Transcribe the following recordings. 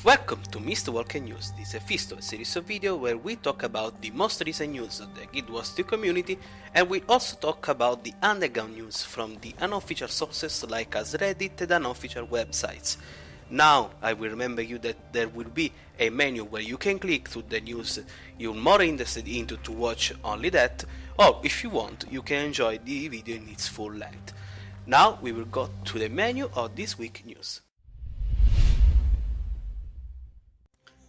Welcome to Mistwalker News. This is a feast of a series of videos where we talk about the most recent news of the Guild Wars 2 community, and we also talk about the underground news from the unofficial sources like as Reddit and unofficial websites. Now I will remember you that there will be a menu where you can click to the news you're more interested into to watch only that, or if you want you can enjoy the video in its full length. Now we will go to the menu of this week's news.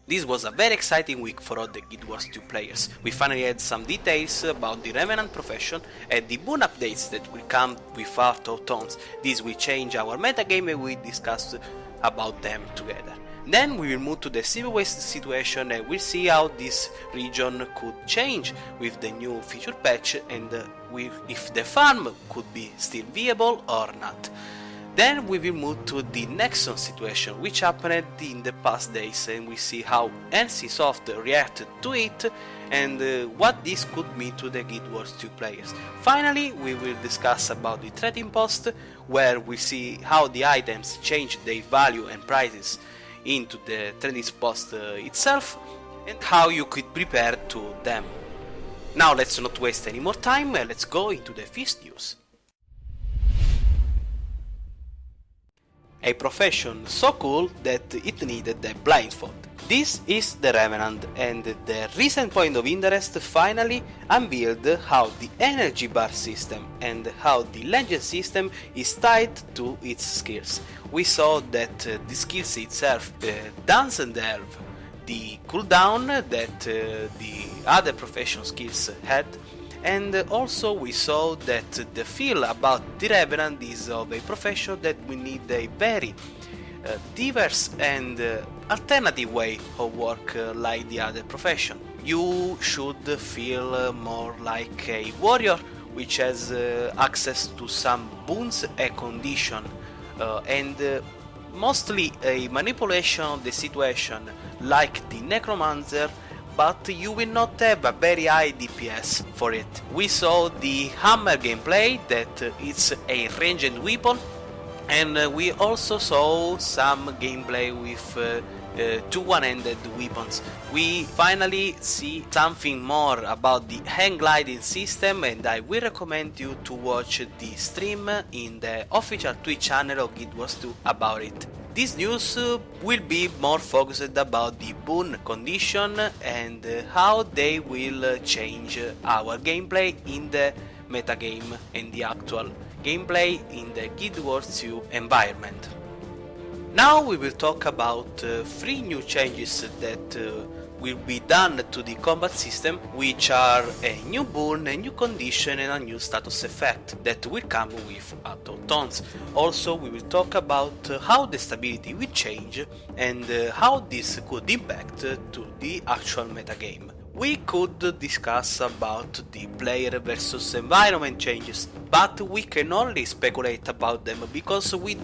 This was a very exciting week for all the Guild Wars 2 players. We finally had some details about the Revenant profession and the Boon updates that will come with art of tones. This will change our metagame and we discussed about them together. Then we will move to the Silverwastes situation and we'll see how this region could change with the new feature patch and if the farm could be still viable or not. Then we will move to the Nexon situation, which happened in the past days, and we see how NCSoft reacted to it and what this could mean to the Guild Wars 2 players. Finally, we will discuss about the trading post, where we see how the items change their value and prices into the trading post itself, and how you could prepare to them. Now let's not waste any more time, let's go into the feast news. A profession so cool that it needed a blindfold. This is the Revenant, and the recent point of interest finally unveiled how the energy bar system and how the legend system is tied to its skills. We saw that the skills itself doesn't have the cooldown that the other profession skills had, and also we saw that the feel about the Revenant is of a profession that we need a very diverse and alternative way of work like the other profession. You should feel more like a warrior which has access to some boons and condition and mostly a manipulation of the situation like the necromancer, but you will not have a very high DPS for it. We saw the hammer gameplay that it's a ranged weapon, and we also saw some gameplay with two one-handed weapons. We finally see something more about the hang gliding system, and I will recommend you to watch the stream in the official Twitch channel of Guild Wars 2 about it. This news will be more focused about the Boon condition and how they will change our gameplay in the metagame and the actual gameplay in the Guild Wars 2 environment. Now we will talk about 3 new changes that will be done to the combat system, which are a new boon, a new condition and a new status effect that will come with auto-tones. Also we will talk about how the stability will change and how this could impact to the actual metagame. We could discuss about the player versus environment changes, but we can only speculate about them because we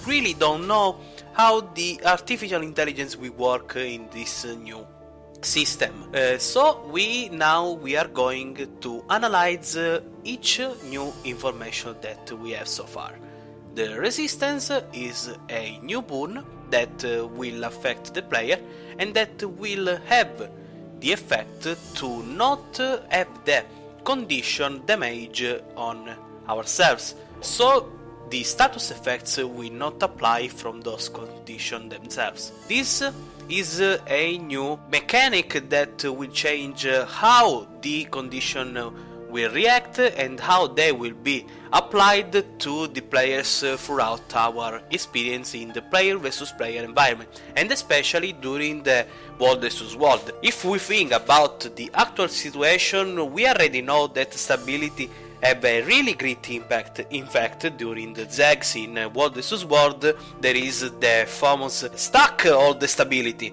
really don't know how the artificial intelligence will work in this new system. So we are going to analyze each new information that we have so far. The resistance is a new boon that will affect the player and that will have the effect to not have the condition damage on ourselves. So the status effects will not apply from those conditions themselves. This is a new mechanic that will change how the condition will react and how they will be applied to the players throughout our experience in the player versus player environment, and especially during the world versus world. If we think about the actual situation, we already know that stability have a really great impact. In fact, during the Zags in World vs World, there is the famous stack all the stability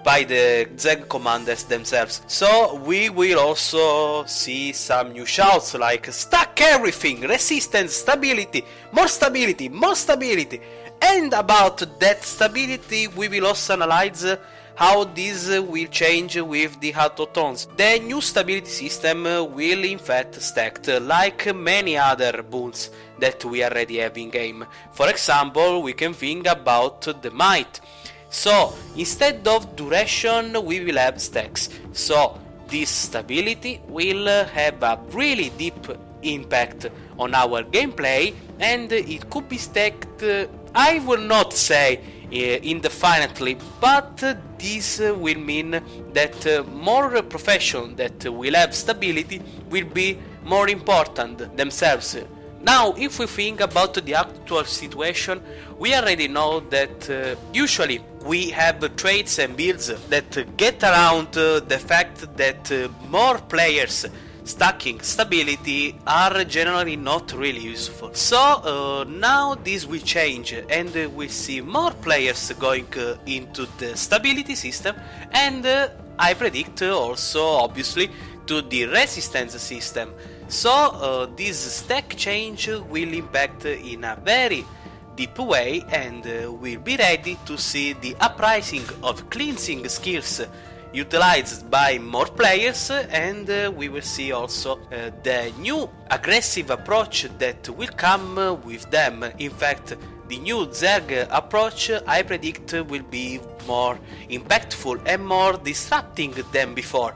by the Zag commanders themselves. So we will also see some new shouts like stack everything, resistance, stability, more stability, more stability. And about that stability we will also analyze how this will change with the auto-tones. The new stability system will in fact stack like many other boons that we already have in game. For example, we can think about the might. So instead of duration we will have stacks. So this stability will have a really deep impact on our gameplay, and it could be stacked, I will not say indefinitely, but this will mean that more profession that will have stability will be more important themselves. Now, if we think about the actual situation, we already know that usually we have traits and builds that get around the fact that more players stacking stability are generally not really useful. So now this will change, and we see more players going into the stability system, and I predict also obviously to the resistance system. So this stack change will impact in a very deep way, and we'll be ready to see the uprising of cleansing skills utilized by more players, and we will see also the new aggressive approach that will come with them. In fact, the new Zerg approach I predict will be more impactful and more disrupting than before.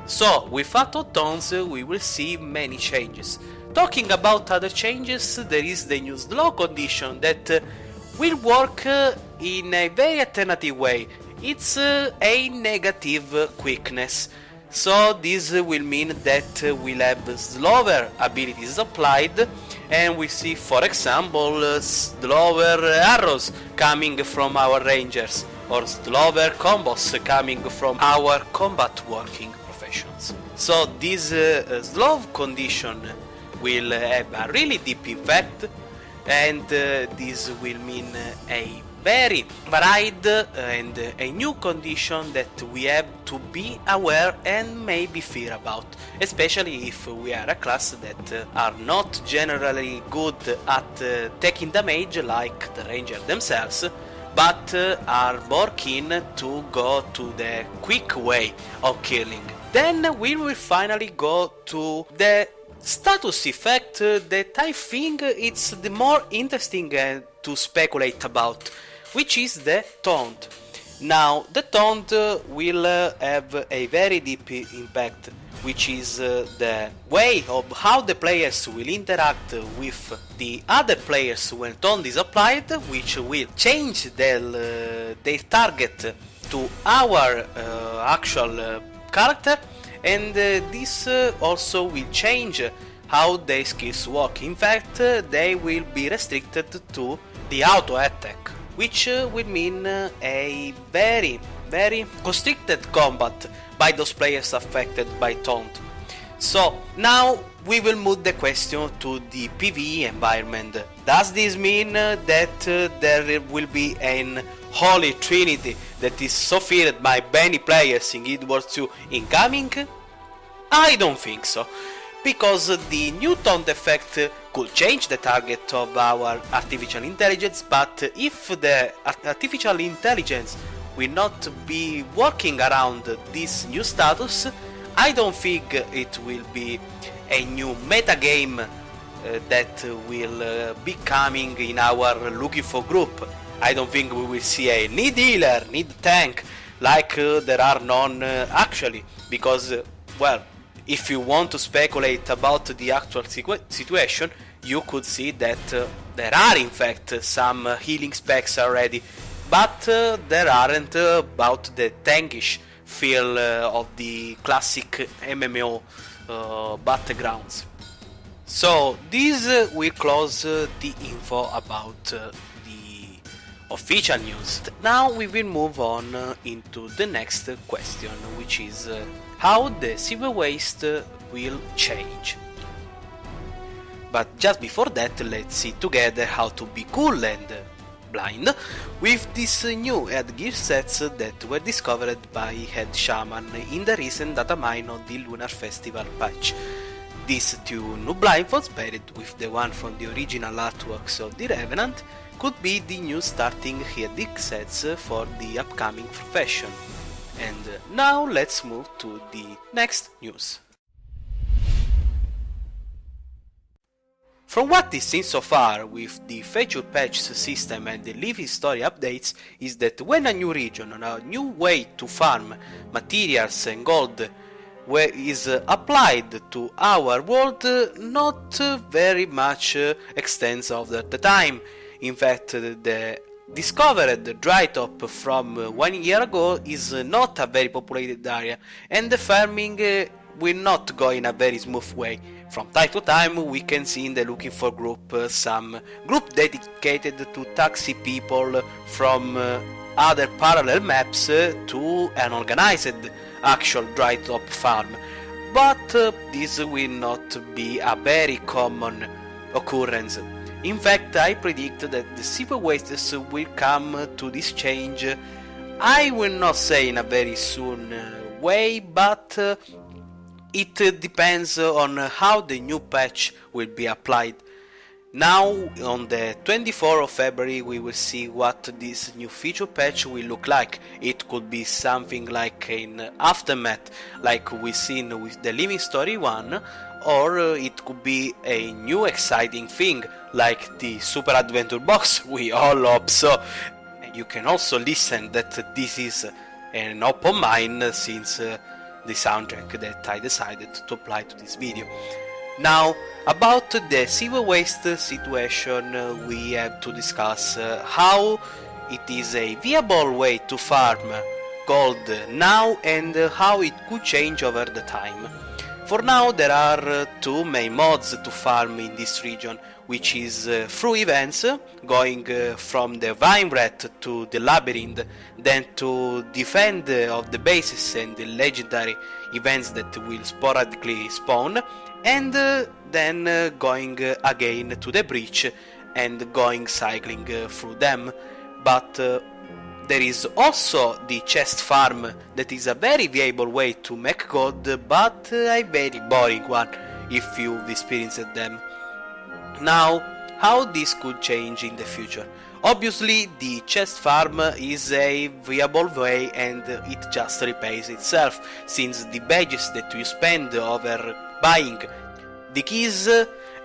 So with auto tones we will see many changes. Talking about other changes, there is the new slow condition that will work in a very alternative way. It's a negative quickness. So this will mean that we'll have slower abilities applied, and we see, for example, slower arrows coming from our rangers, or slower combos coming from our combat working professions. So this slow condition will have a really deep effect, and this will mean a very varied and a new condition that we have to be aware and maybe fear about, especially if we are a class that are not generally good at taking damage like the ranger themselves, but are more keen to go to the quick way of killing. Then we will finally go to the status effect that I think it's the more interesting to speculate about, which is the taunt. Now, the taunt will have a very deep impact, which is the way of how the players will interact with the other players when taunt is applied, which will change their target to our actual character, and this also will change how their skills work. In fact, they will be restricted to the auto attack, which will mean a very constricted combat by those players affected by taunt. So now we will move the question to the PvE environment. Does this mean that there will be an holy trinity that is so feared by many players in Guild Wars 2 incoming? I don't think so, because the new taunt effect could change the target of our artificial intelligence, but if the artificial intelligence will not be working around this new status, I don't think it will be a new metagame that will be coming in our looking for group. I don't think we will see a need healer, need tank, like there are none actually, because, well, if you want to speculate about the actual situation, you could see that there are in fact some healing specs already, but there aren't about the tankish feel of the classic MMO battlegrounds. So this will close the info about the official news. Now we will move on into the next question, which is how the Silverwastes will change. But just before that, let's see together how to be cool and blind with these new headgear sets that were discovered by Head Shaman in the recent data mine of the Lunar Festival patch. These two new blindfolds, paired with the one from the original artworks of the Revenant, could be the new starting headgear sets for the upcoming profession. And now let's move to the next news. From what is seen so far with the feature patch system and the living story updates is that when a new region or a new way to farm materials and gold is applied to our world, not very much extends over the time. In fact, the discovered dry top from 1 year ago is not a very populated area, and the farming will not go in a very smooth way. From time to time we can see in the looking for group some group dedicated to taxi people from other parallel maps to an organized actual dry top farm, but this will not be a very common occurrence. In fact, I predict that the Silverwastes will come to this change, I will not say in a very soon way, but it depends on how the new patch will be applied. Now, on the 24th of February, we will see what this new feature patch will look like. It could be something like an aftermath, like we've seen with the Living Story 1, or it could be a new exciting thing, like the Super Adventure Box. We all hope so. You can also listen that this is an open mind since the soundtrack that I decided to apply to this video. Now, about the Silverwastes situation, we have to discuss how it is a viable way to farm gold now and how it could change over the time. For now, there are two main modes to farm in this region, which is through events, going from the Vinebread to the Labyrinth, then to defend of the bases and the legendary events that will sporadically spawn, and then going again to the breach and going cycling through them. But there is also the chest farm, that is a very viable way to make gold, but a very boring one if you've experienced them. Now, how this could change in the future? Obviously, the chest farm is a viable way and it just repays itself, since the badges that you spend over buying the keys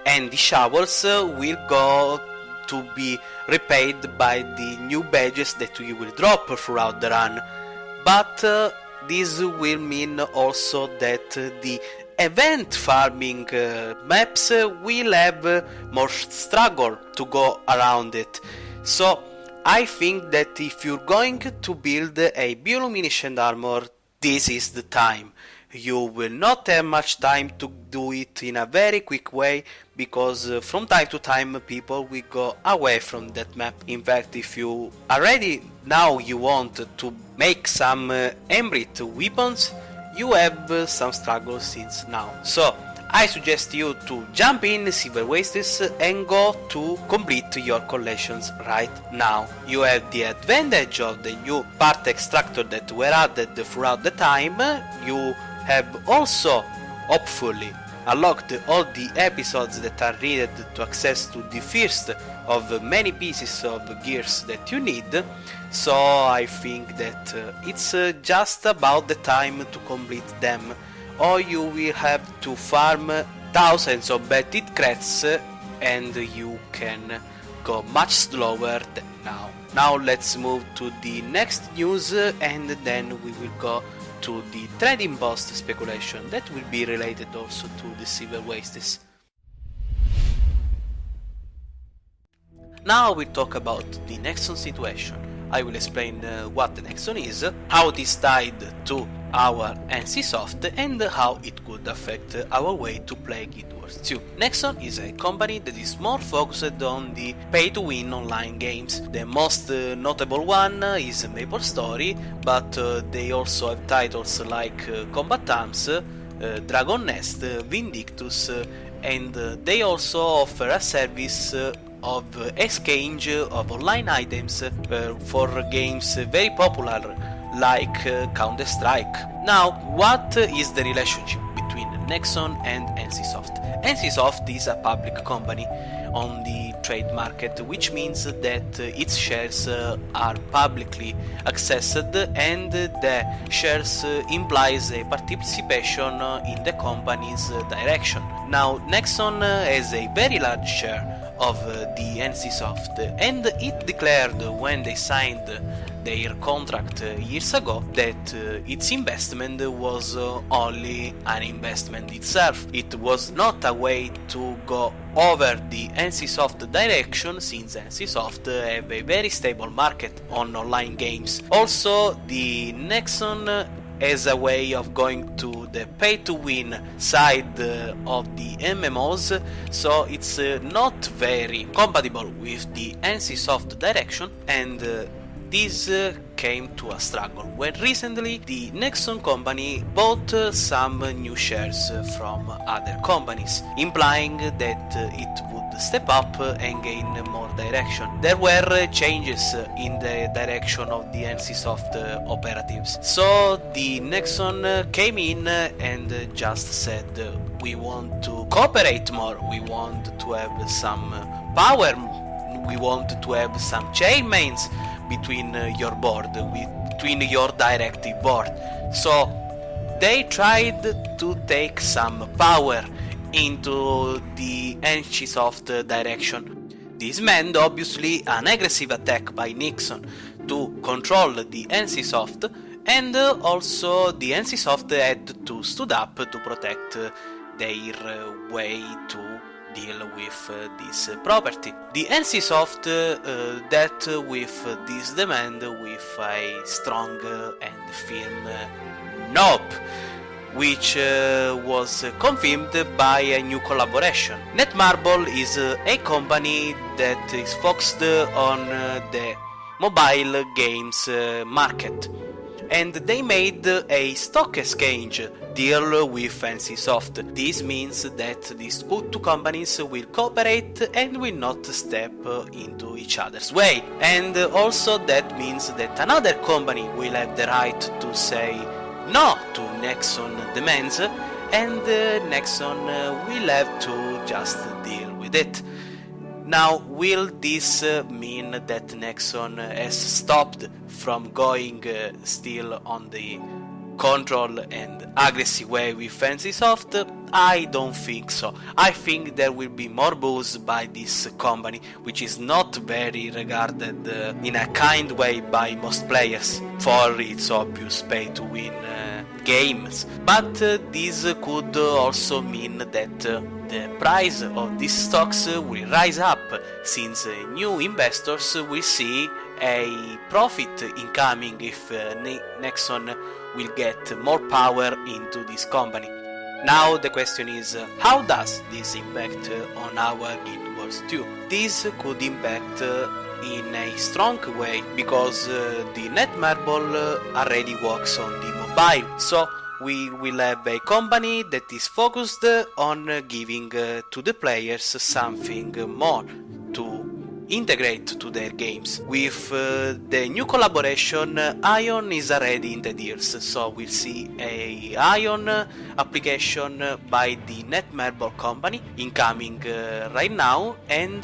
and the shovels will go to be repaid by the new badges that you will drop throughout the run. But this will mean also that the event farming maps will have more struggle to go around it. So I think that if you're going to build a bioluminescent armor, this is the time. You will not have much time to do it in a very quick way, because from time to time people will go away from that map. In fact, if you already now you want to make some Embrit weapons, you have some struggle since now. So I suggest you to jump in Silverwastes and go to complete your collections right now. You have the advantage of the new part extractor that were added throughout the time. You have also, hopefully, unlocked all the episodes that are needed to access to the first of many pieces of gears that you need. So I think that it's just about the time to complete them, or you will have to farm thousands of betted crates and you can go much slower than now. Now let's move to the next news and then we will go to the trading post speculation that will be related also to the Silverwastes. Now we talk about the Nexon situation. I will explain what the Nexon is, how it is tied to our NCSoft and how it could affect our way to play Guild Wars 2. Nexon is a company that is more focused on the pay-to-win online games. The most notable one is MapleStory, but they also have titles like Combat Arms, Dragon Nest, Vindictus, and they also offer a service of exchange of online items for games very popular like Counter-Strike. Now, what is the relationship between Nexon and NCSoft? NCSoft is a public company on the trade market, which means that its shares are publicly accessed and the shares implies a participation in the company's direction. Now Nexon has a very large share of the NCSoft, and it declared when they signed their contract years ago that its investment was only an investment itself. It was not a way to go over the NCSoft direction, since NCSoft have a very stable market on online games. Also, the Nexon as a way of going to the pay-to-win side of the MMOs, so it's not very compatible with the NCSoft direction, and this came to a struggle when recently the Nexon company bought some new shares from other companies, implying that it would step up and gain more direction. There were changes in the direction of the NCSoft operatives, so the Nexon came in and just said, we want to cooperate more, we want to have some power, we want to have some chainmates between your board, between your directive board. So they tried to take some power into the NCSoft direction. This meant obviously an aggressive attack by Nixon to control the NCSoft, and also the NCSoft had to stood up to protect their way to deal with this property. The NCSoft dealt with this demand with a strong and firm nope, which was confirmed by a new collaboration. Netmarble is a company that is focused on the mobile games market, and they made a stock exchange deal with NCSoft. This means that these two companies will cooperate and will not step into each other's way. And also that means that another company will have the right to say no to Nexon demands, and Nexon will have to just deal with it. Now, will this mean that Nexon has stopped from going still on the control and aggressive way with NCSoft? I don't think so. I think there will be more booze by this company, which is not very regarded in a kind way by most players for its obvious pay-to-win games. But this could also mean that the price of these stocks will rise up, since new investors will see a profit incoming if Nexon will get more power into this company. Now the question is, how does this impact on our Guild Wars 2? This could impact in a strong way, because the Netmarble already works on the mobile, so we will have a company that is focused on giving to the players something more to integrate to their games. With the new collaboration, Ion is already in the deals, so we'll see a Ion application by the Netmarble company incoming right now, and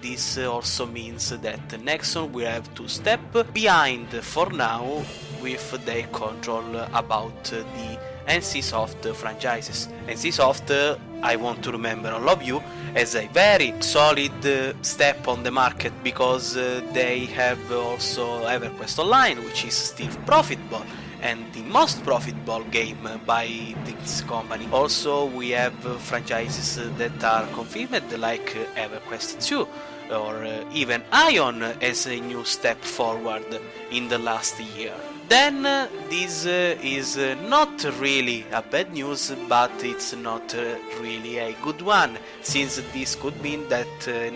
this also means that Nexon will have to step behind for now with their control about the NCSoft franchises. NCSoft, I want to remember all of you, has a very solid step on the market, because they have also EverQuest Online, which is still profitable and the most profitable game by this company. Also, we have franchises that are confirmed, like EverQuest 2, or even Ion as a new step forward in the last year. Then this is not really a bad news, but it's not really a good one, since this could mean that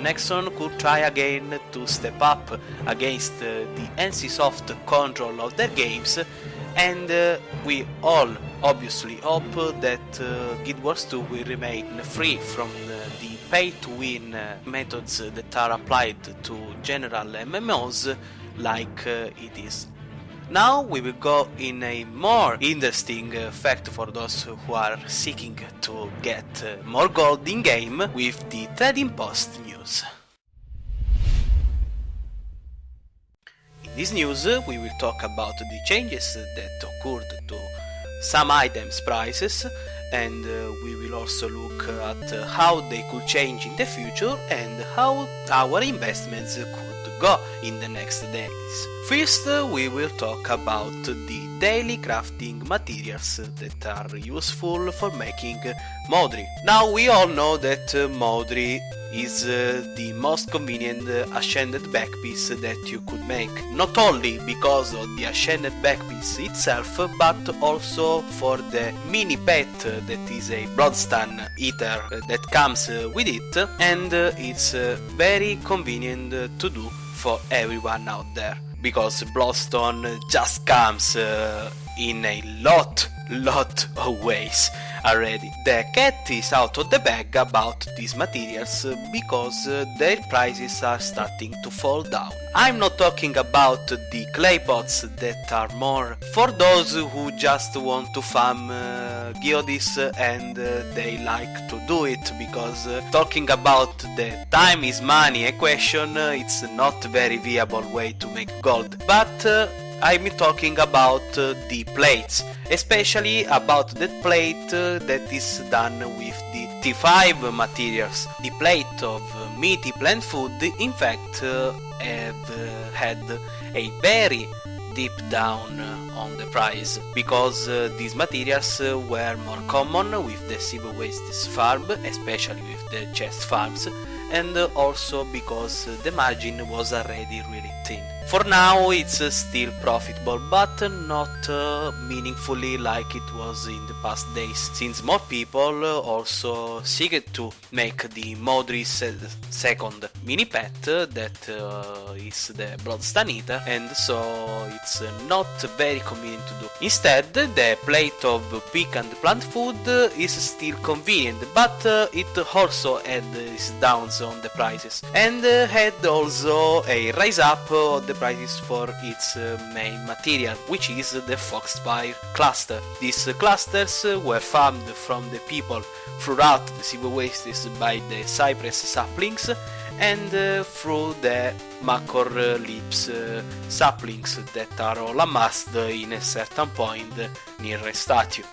Nexon could try again to step up against the NCSoft control of their games, and we all obviously hope that Guild Wars 2 will remain free from the pay-to-win methods that are applied to general MMOs like it is. Now we will go in a more interesting fact for those who are seeking to get more gold in game with the Trading Post news. In this news we will talk about the changes that occurred to some items prices, and we will also look at how they could change in the future and how our investments could go in the next days. First, we will talk about the daily crafting materials that are useful for making Modri. Now we all know that Modri is the most convenient ascended backpiece that you could make, not only because of the ascended backpiece itself, but also for the mini pet that is a Bloodstone Eater that comes with it, and it's very convenient to do for everyone out there, because Bloodstone just comes in a lot of ways already. The cat is out of the bag about these materials because their prices are starting to fall down. I'm not talking about the clay pots that are more for those who just want to farm geodes and they like to do it, because talking about the time is money equation, it's not very viable way to make gold. But I'm talking about the plates, especially about that plate that is done with the T5 materials. The plate of meaty plant food in fact have had a very deep down on the price, because these materials were more common with the Silverwastes farm, especially with the chest farms, and also because the margin was already really thin. For now it's still profitable, but not meaningfully like it was in the past days, since more people also seek to make the Modri second mini pet that is the Bloodstone Eater, and so it's not very convenient to do. Instead, the plate of pick and plant food is still convenient, but it also had its downs on the prices, and had also a rise up of the prices for its main material, which is the Foxfire cluster. These clusters were farmed from the people throughout the Silverwastes by the cypress saplings and through the Macor leaves saplings that are all amassed in a certain point near a statue.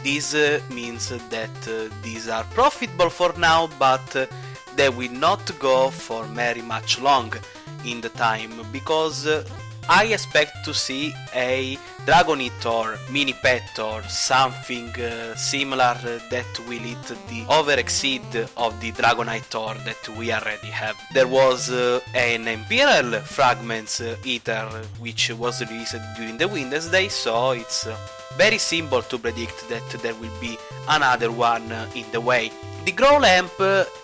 This means that these are profitable for now, but they will not go for very much long in the time, because I expect to see a Dragonite or mini pet or something similar that will eat the over-exceed of the Dragonite Ore that we already have. There was an Imperial Fragments Eater which was released during the Wednesday, so it's very simple to predict that there will be another one in the way. The Grow Lamp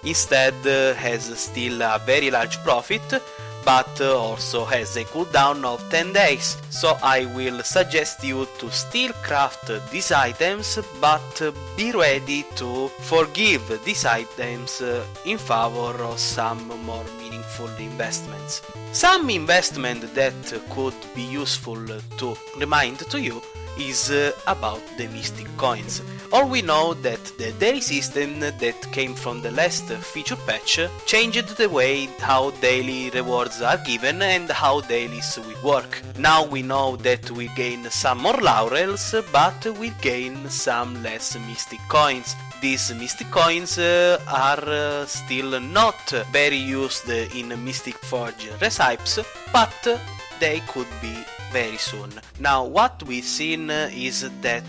instead has still a very large profit, but also has a cooldown of 10 days, so I will suggest you to still craft these items, but be ready to forgive these items in favor of some more meaningful investments. Some investment that could be useful to remind to you is about the Mystic Coins. All we know that the daily system that came from the last feature patch changed the way how daily rewards are given and how dailies will work. Now we know that we gain some more laurels, but we gain some less Mystic Coins. These Mystic Coins are still not very used in Mystic Forge recipes, but they could be very soon. Now what we've seen is that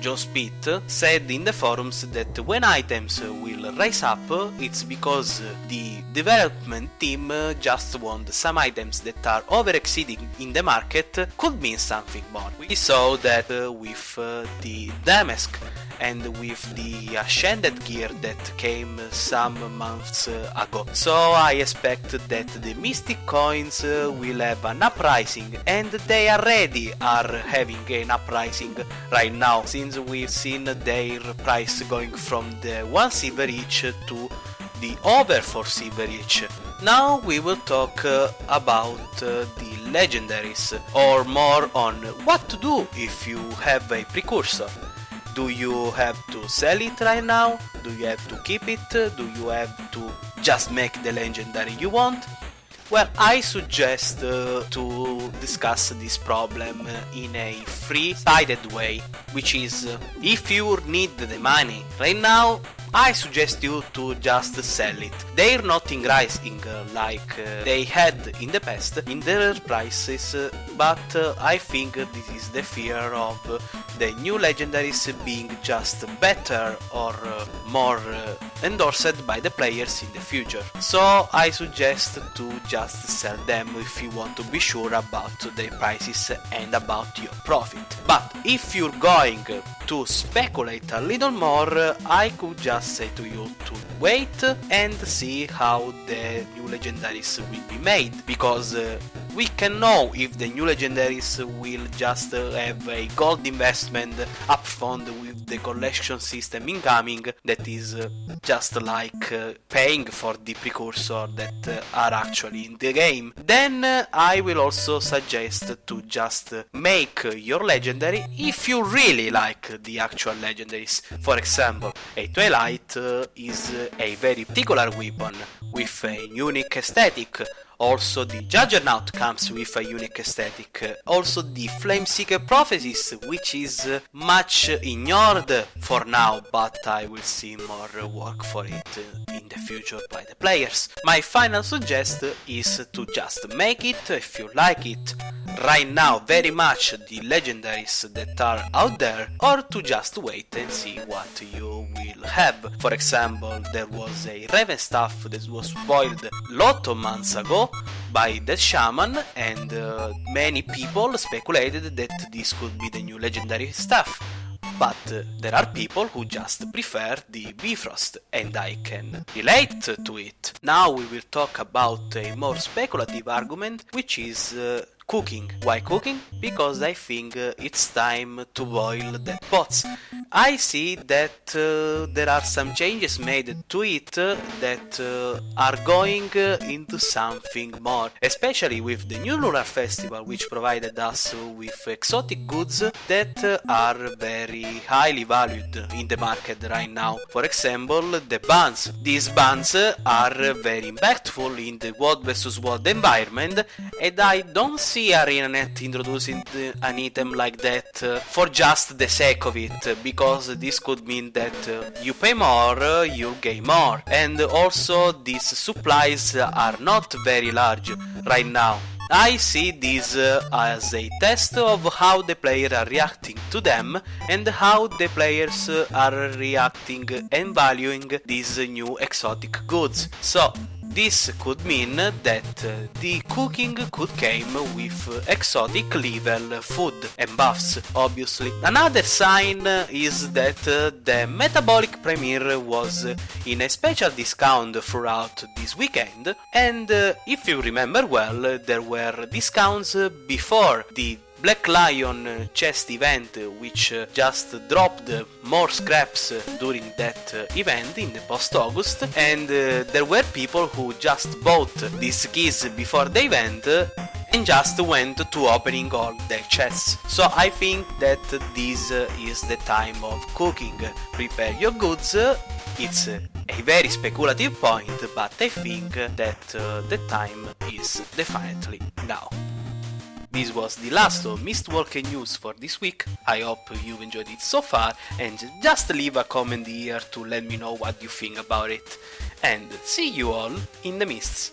Joe Spit said in the forums that when items will rise up, it's because the development team just want some items that are over-exceeding in the market could mean something more. We saw that with the Damask and with the Ascended gear that came some months ago. So I expect that the Mystic Coins will have an uprising, and they already are having an uprising right now, since we've seen their price going from the 1 silver each to the over 4 silver each. Now we will talk about the Legendaries, or more on what to do if you have a precursor. Do you have to sell it right now? Do you have to keep it? Do you have to just make the legendary you want? Well, I suggest to discuss this problem in a free-sided way, which is if you need the money right now, I suggest you to just sell it. They're not increasing like they had in the past in their prices, but I think this is the fear of the new legendaries being just better or more endorsed by the players in the future. So I suggest to just sell them if you want to be sure about their prices and about your profit. But if you're going to speculate a little more, I could just say to you to wait and see how the new legendaries will be made, because we can know if the new legendaries will just have a gold investment upfront with the collection system incoming that is just like paying for the precursor that are actually in the game. Then I will also suggest to just make your legendary if you really like the actual legendaries. For example, a Twilight is a very particular weapon with a unique aesthetic. Also the Juggernaut comes with a unique aesthetic. Also the Flameseeker Prophecies, which is much ignored for now, but I will see more work for it in the future by the players. My final suggestion is to just make it if you like it right now very much the legendaries that are out there, or to just wait and see what you will have. For example, there was a Raven staff that was spoiled lot of months ago by the shaman, and many people speculated that this could be the new legendary staff. But there are people who just prefer the Bifrost, and I can relate to it. Now we will talk about a more speculative argument, which is cooking. Why cooking? Because I think it's time to boil the pots. I see that there are some changes made to it that are going into something more, especially with the new Lunar Festival, which provided us with exotic goods that are very highly valued in the market right now. For example, the buns. These buns are very impactful in the world versus world environment, and I don't see ArenaNet introducing an item like that for just the sake of it, because this could mean that you pay more, you gain more, and also these supplies are not very large right now. I see this as a test of how the players are reacting to them and how the players are reacting and valuing these new exotic goods. So this could mean that the cooking could come with exotic level food and buffs, obviously. Another sign is that the Metabolic Premiere was in a special discount throughout this weekend, and if you remember well, there were discounts before the Black Lion chest event, which just dropped more scraps during that event in the post-August, and there were people who just bought these keys before the event and just went to opening all their chests. So I think that this is the time of cooking. Prepare your goods. It's a very speculative point, but I think that the time is definitely now. This was the last of Mistwalker news for this week. I hope you've enjoyed it so far, and just leave a comment here to let me know what you think about it. And see you all in the mists.